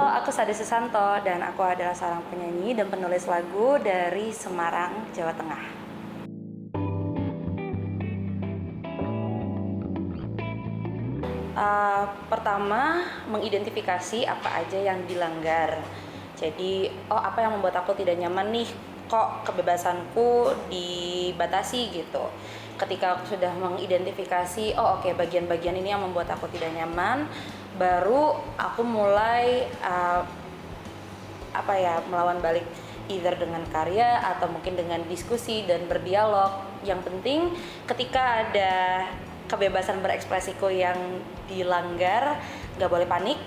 aku Sade Susanto dan aku adalah seorang penyanyi dan penulis lagu dari Semarang, Jawa Tengah. Pertama, mengidentifikasi apa aja yang dilanggar. Jadi, apa yang membuat aku tidak nyaman nih? Kok kebebasanku dibatasi gitu. Ketika aku sudah mengidentifikasi, oke, bagian-bagian ini yang membuat aku tidak nyaman, baru aku mulai melawan balik, either dengan karya atau mungkin dengan diskusi dan berdialog. Yang penting ketika ada kebebasan berekspresiku yang dilanggar, nggak boleh panik.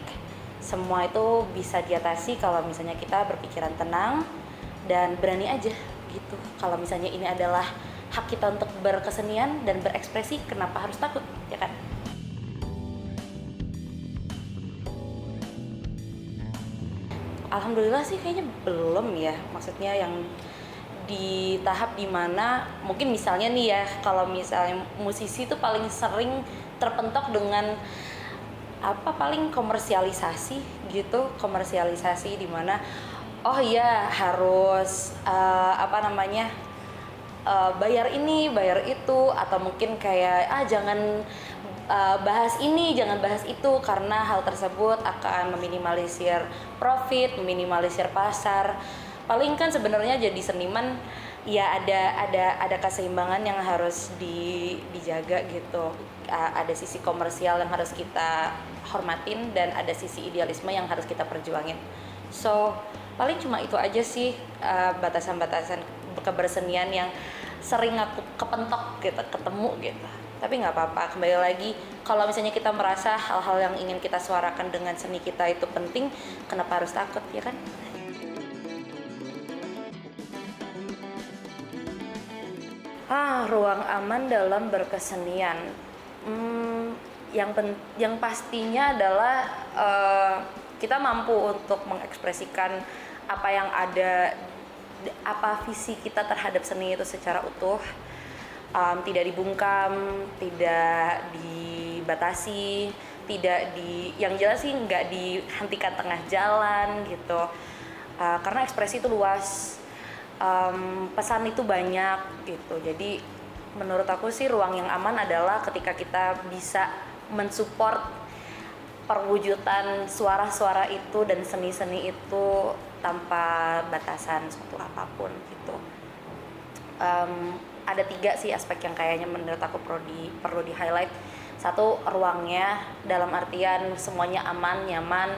Semua itu bisa diatasi kalau misalnya kita berpikiran tenang dan berani aja gitu. Kalau misalnya ini adalah hak kita untuk berkesenian dan berekspresi, kenapa harus takut, ya kan? Alhamdulillah sih kayaknya belum ya, maksudnya yang di tahap dimana mungkin misalnya nih ya, kalau misalnya musisi itu paling sering terpentok dengan paling komersialisasi gitu, komersialisasi dimana harus bayar ini, bayar itu, atau mungkin kayak jangan bahas ini, jangan bahas itu, karena hal tersebut akan meminimalisir profit, meminimalisir pasar. Paling kan sebenarnya jadi seniman ya ada keseimbangan yang harus dijaga gitu. Ada sisi komersial yang harus kita hormatin dan ada sisi idealisme yang harus kita perjuangin. So paling cuma itu aja sih, batasan-batasan kebersenian yang sering aku kepentok gitu, ketemu gitu. Tapi nggak apa-apa, kembali lagi, kalau misalnya kita merasa hal-hal yang ingin kita suarakan dengan seni kita itu penting, kenapa harus takut, ya kan? Ruang aman dalam berkesenian. Yang pastinya adalah kita mampu untuk mengekspresikan apa yang ada, apa visi kita terhadap seni itu secara utuh, tidak dibungkam, tidak dibatasi, yang jelas sih nggak dihentikan tengah jalan gitu, karena ekspresi itu luas, pesan itu banyak gitu. Jadi menurut aku sih ruang yang aman adalah ketika kita bisa mensupport perwujudan suara-suara itu dan seni-seni itu tanpa batasan suatu apapun gitu. Ada 3 sih aspek yang kayaknya menurut aku perlu di highlight. Satu, ruangnya, dalam artian semuanya aman, nyaman,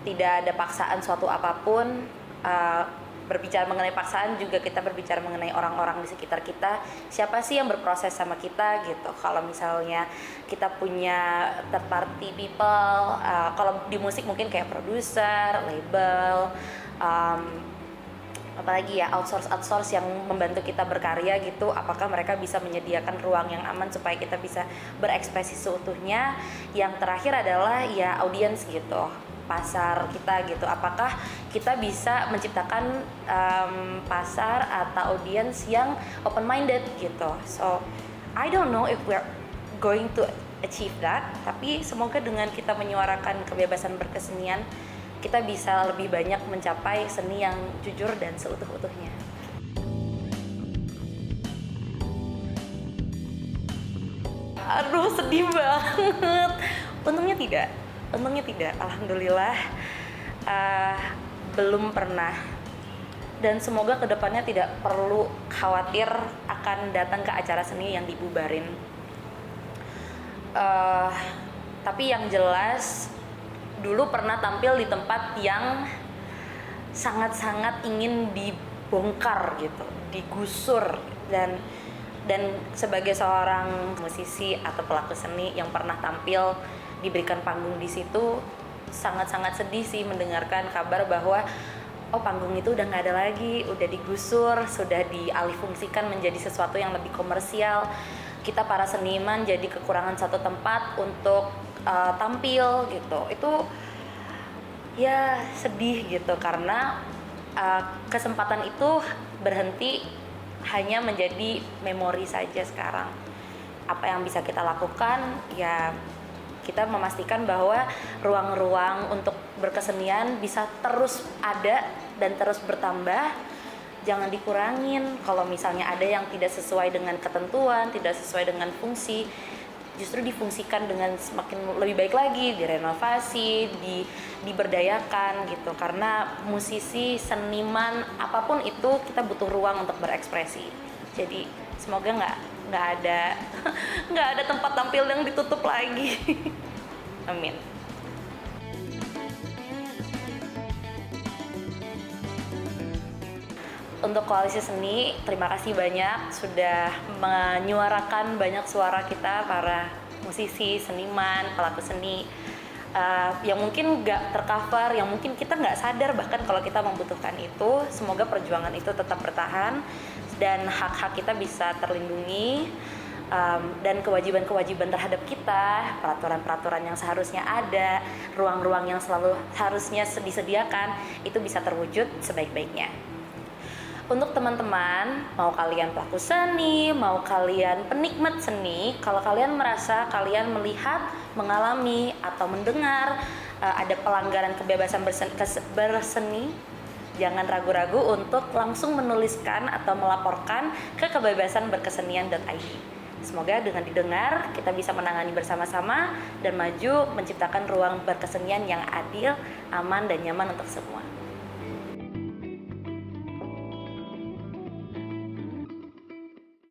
tidak ada paksaan suatu apapun. Berbicara mengenai paksaan juga kita berbicara mengenai orang-orang di sekitar kita, siapa sih yang berproses sama kita gitu. Kalau misalnya kita punya third party people, kalau di musik mungkin kayak produser, label, apalagi ya outsource yang membantu kita berkarya gitu, apakah mereka bisa menyediakan ruang yang aman supaya kita bisa berekspresi seutuhnya. Yang terakhir adalah ya audiens gitu, pasar kita gitu, apakah kita bisa menciptakan pasar atau audiens yang open minded gitu. So I don't know if we're going to achieve that, tapi semoga dengan kita menyuarakan kebebasan berkesenian, kita bisa lebih banyak mencapai seni yang jujur dan seutuh-utuhnya. Aduh, sedih banget. Untungnya tidak. Alhamdulillah, belum pernah. Dan semoga kedepannya tidak perlu khawatir akan datang ke acara seni yang dibubarin. Tapi yang jelas, dulu pernah tampil di tempat yang sangat-sangat ingin dibongkar gitu, digusur, dan sebagai seorang musisi atau pelaku seni yang pernah tampil diberikan panggung di situ, sangat-sangat sedih sih mendengarkan kabar bahwa panggung itu udah nggak ada lagi, udah digusur, sudah dialihfungsikan menjadi sesuatu yang lebih komersial. Kita para seniman jadi kekurangan satu tempat untuk tampil gitu. Itu ya sedih gitu, karena kesempatan itu berhenti hanya menjadi memori saja sekarang. Apa yang bisa kita lakukan ya Kita memastikan bahwa ruang-ruang untuk berkesenian bisa terus ada dan terus bertambah, jangan dikurangin. Kalau misalnya ada yang tidak sesuai dengan ketentuan, tidak sesuai dengan fungsi, justru difungsikan dengan semakin lebih baik lagi, direnovasi, diberdayakan gitu. Karena musisi, seniman, apapun itu kita butuh ruang untuk berekspresi. Jadi semoga nggak ada nggak ada tempat tampil yang ditutup lagi. Amin. Untuk Koalisi Seni, terima kasih banyak sudah menyuarakan banyak suara kita, para musisi, seniman, pelaku seni, yang mungkin nggak tercover, yang mungkin kita nggak sadar bahkan kalau kita membutuhkan itu. Semoga perjuangan itu tetap bertahan dan hak-hak kita bisa terlindungi, dan kewajiban-kewajiban terhadap kita, peraturan-peraturan yang seharusnya ada, ruang-ruang yang selalu harusnya disediakan, itu bisa terwujud sebaik-baiknya. Untuk teman-teman, mau kalian pelaku seni, mau kalian penikmat seni, kalau kalian merasa kalian melihat, mengalami, atau mendengar ada pelanggaran kebebasan berseni, jangan ragu-ragu untuk langsung menuliskan atau melaporkan ke kebebasanberkesenian.id. Semoga dengan didengar, kita bisa menangani bersama-sama dan maju menciptakan ruang berkesenian yang adil, aman, dan nyaman untuk semua.